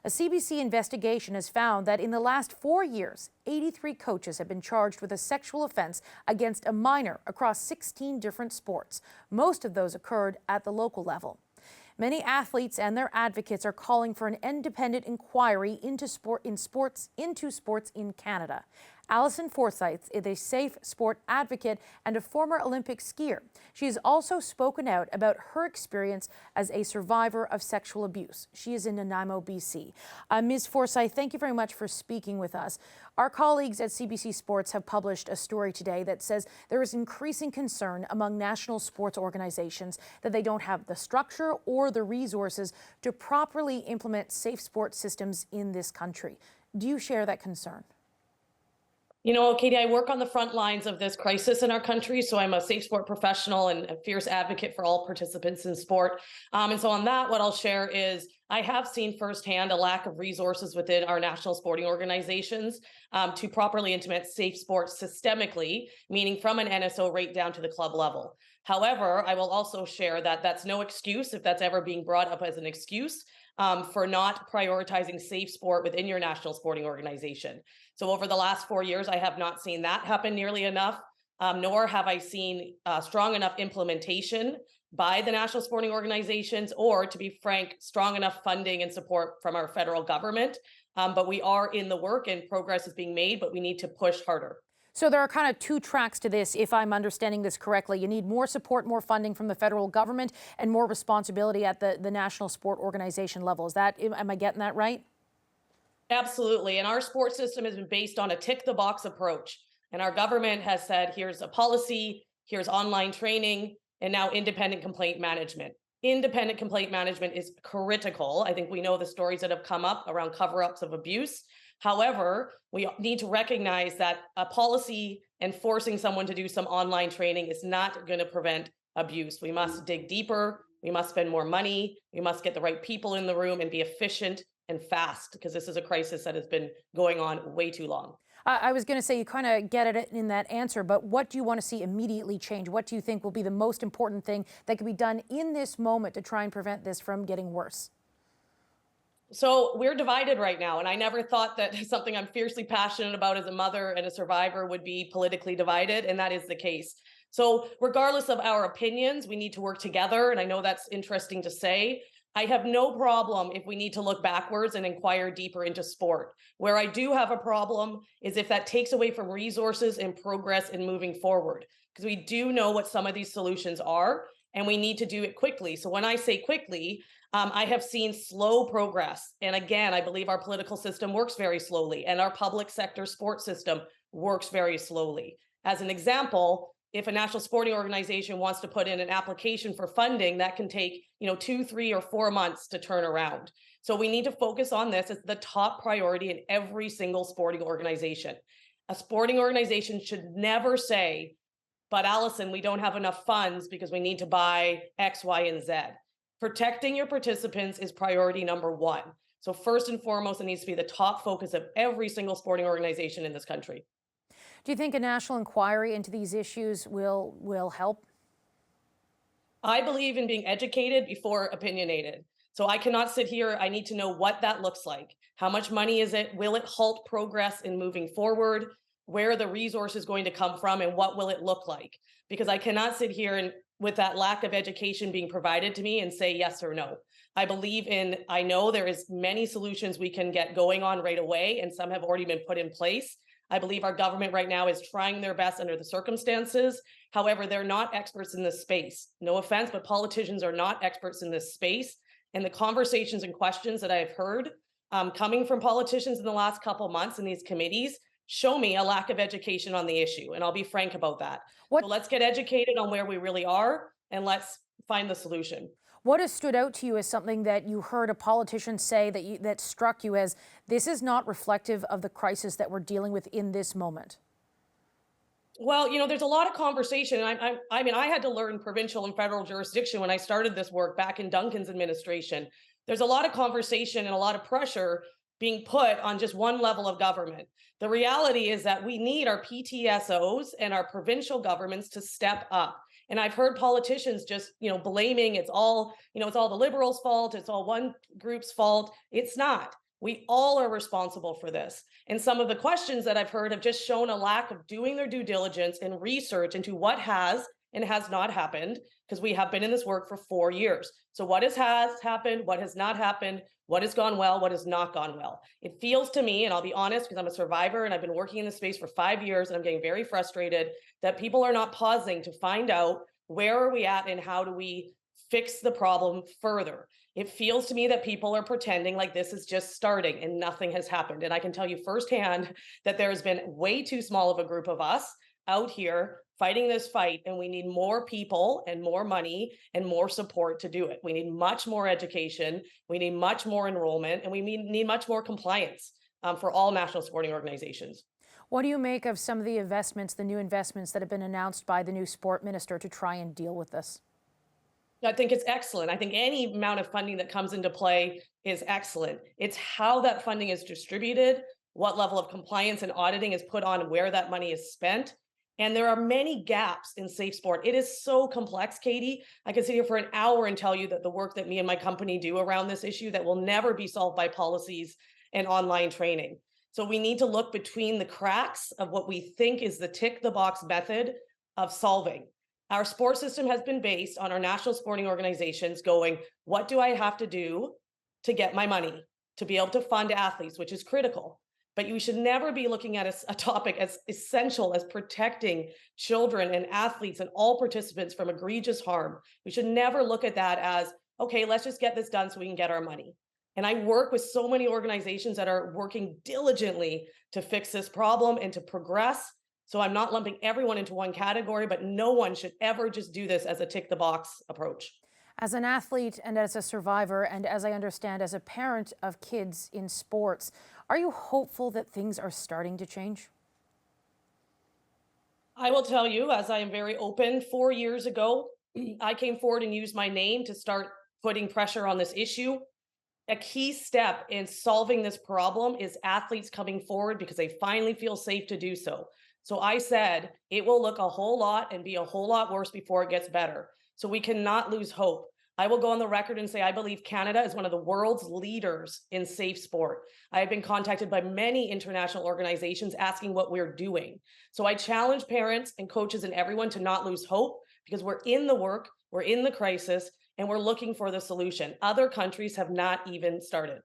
A CBC investigation has found that in the last 4 years, 83 coaches have been charged with a sexual offense against a minor across 16 different sports. Most of those occurred at the local level. Many athletes and their advocates are calling for an independent inquiry into sports in Canada. Allison Forsyth is a safe sport advocate and a former Olympic skier. She has also spoken out about her experience as a survivor of sexual abuse. She is in Nanaimo, BC. Ms. Forsyth, thank you very much for speaking with us. Our colleagues at CBC Sports have published a story today that says there is increasing concern among national sports organizations that they don't have the structure or the resources to properly implement safe sports systems in this country. Do you share that concern? You know, Katie, I work on the front lines of this crisis in our country, so I'm a safe sport professional and a fierce advocate for all participants in sport. And so on that, what I'll share is I have seen firsthand a lack of resources within our national sporting organizations to properly implement safe sports systemically, meaning from an NSO right down to the club level. However, I will also share that that's no excuse if that's ever being brought up as an excuse for not prioritizing safe sport within your national sporting organization. So over the last 4 years, I have not seen that happen nearly enough, nor have I seen strong enough implementation by the national sporting organizations, or to be frank, strong enough funding and support from our federal government. But we are in the work and progress is being made, but we need to push harder. So there are kind of two tracks to this, if I'm understanding this correctly. You need more support, more funding from the federal government, and more responsibility at the national sport organization level. Am I getting that right? Absolutely. And our sports system has been based on a tick-the-box approach. And our government has said, here's a policy, here's online training, and now independent complaint management. Independent complaint management is critical. I think we know the stories that have come up around cover-ups of abuse. However, we need to recognize that a policy and forcing someone to do some online training is not going to prevent abuse. We must dig deeper. We must spend more money. We must get the right people in the room and be efficient and fast, because this is a crisis that has been going on way too long. I was going to say you kind of get it in that answer, but what do you want to see immediately change? What do you think will be the most important thing that can be done in this moment to try and prevent this from getting worse? So we're divided right now, and I never thought that something I'm fiercely passionate about as a mother and a survivor would be politically divided, and that is the case. So regardless of our opinions, we need to work together, and I know that's interesting to say. I have no problem if we need to look backwards and inquire deeper into sport. Where I do have a problem is if that takes away from resources and progress in moving forward, because we do know what some of these solutions are, and we need to do it quickly. So when I say quickly, I have seen slow progress. And again, I believe our political system works very slowly, and our public sector sports system works very slowly. As an example, if a national sporting organization wants to put in an application for funding, that can take 2, 3, or 4 months to turn around. So we need to focus on this as the top priority in every single sporting organization. A sporting organization should never say, but Allison, we don't have enough funds because we need to buy X, Y, and Z. Protecting your participants is priority number one. So first and foremost, it needs to be the top focus of every single sporting organization in this country. Do you think a national inquiry into these issues will help? I believe in being educated before opinionated. So I cannot sit here. I need to know what that looks like. How much money is it? Will it halt progress in moving forward? Where are the resources going to come from, and what will it look like? Because I cannot sit here and with that lack of education being provided to me and say yes or no. I know there is many solutions we can get going on right away, and some have already been put in place. I believe our government right now is trying their best under the circumstances. However, they're not experts in this space. No offense, but politicians are not experts in this space. And the conversations and questions that I've heard coming from politicians in the last couple months in these committees show me a lack of education on the issue. And I'll be frank about that. So let's get educated on where we really are, and let's find the solution. What has stood out to you as something that you heard a politician say that struck you as this is not reflective of the crisis that we're dealing with in this moment? Well, there's a lot of conversation. I mean, I had to learn provincial and federal jurisdiction when I started this work back in Duncan's administration. There's a lot of conversation and a lot of pressure being put on just one level of government. The reality is that we need our PTSOs and our provincial governments to step up. And I've heard politicians just, blaming it's all the Liberals' fault. It's all one group's fault. It's not. We all are responsible for this. And some of the questions that I've heard have just shown a lack of doing their due diligence and research into what has and has not happened, because we have been in this work for 4 years. So what has happened, what has not happened, what has gone well, what has not gone well. It feels to me, and I'll be honest, because I'm a survivor and I've been working in this space for 5 years and I'm getting very frustrated, that people are not pausing to find out where are we at and how do we fix the problem further. It feels to me that people are pretending like this is just starting and nothing has happened. And I can tell you firsthand that there has been way too small of a group of us out here fighting this fight, and we need more people and more money and more support to do it. We need much more education, we need much more enrollment, and we need much more compliance for all national sporting organizations. What do you make of some of the investments, the new investments that have been announced by the new sport minister to try and deal with this? I think it's excellent. I think any amount of funding that comes into play is excellent. It's how that funding is distributed, what level of compliance and auditing is put on where that money is spent. And there are many gaps in safe sport. It is so complex, Katie. I could sit here for an hour and tell you that the work that me and my company do around this issue that will never be solved by policies and online training. So we need to look between the cracks of what we think is the tick the box method of solving. Our sport system has been based on our national sporting organizations going, what do I have to do to get my money, to be able to fund athletes, which is critical. But you should never be looking at a topic as essential as protecting children and athletes and all participants from egregious harm. We should never look at that as, okay, let's just get this done so we can get our money. And I work with so many organizations that are working diligently to fix this problem and to progress. So I'm not lumping everyone into one category, but no one should ever just do this as a tick the box approach. As an athlete and as a survivor, and as I understand, as a parent of kids in sports, are you hopeful that things are starting to change? I will tell you, as I am very open, 4 years ago, I came forward and used my name to start putting pressure on this issue. A key step in solving this problem is athletes coming forward because they finally feel safe to do so. So I said, it will look a whole lot and be a whole lot worse before it gets better. So we cannot lose hope. I will go on the record and say I believe Canada is one of the world's leaders in safe sport. I have been contacted by many international organizations asking what we're doing. So I challenge parents and coaches and everyone to not lose hope, because we're in the work, we're in the crisis, and we're looking for the solution. Other countries have not even started.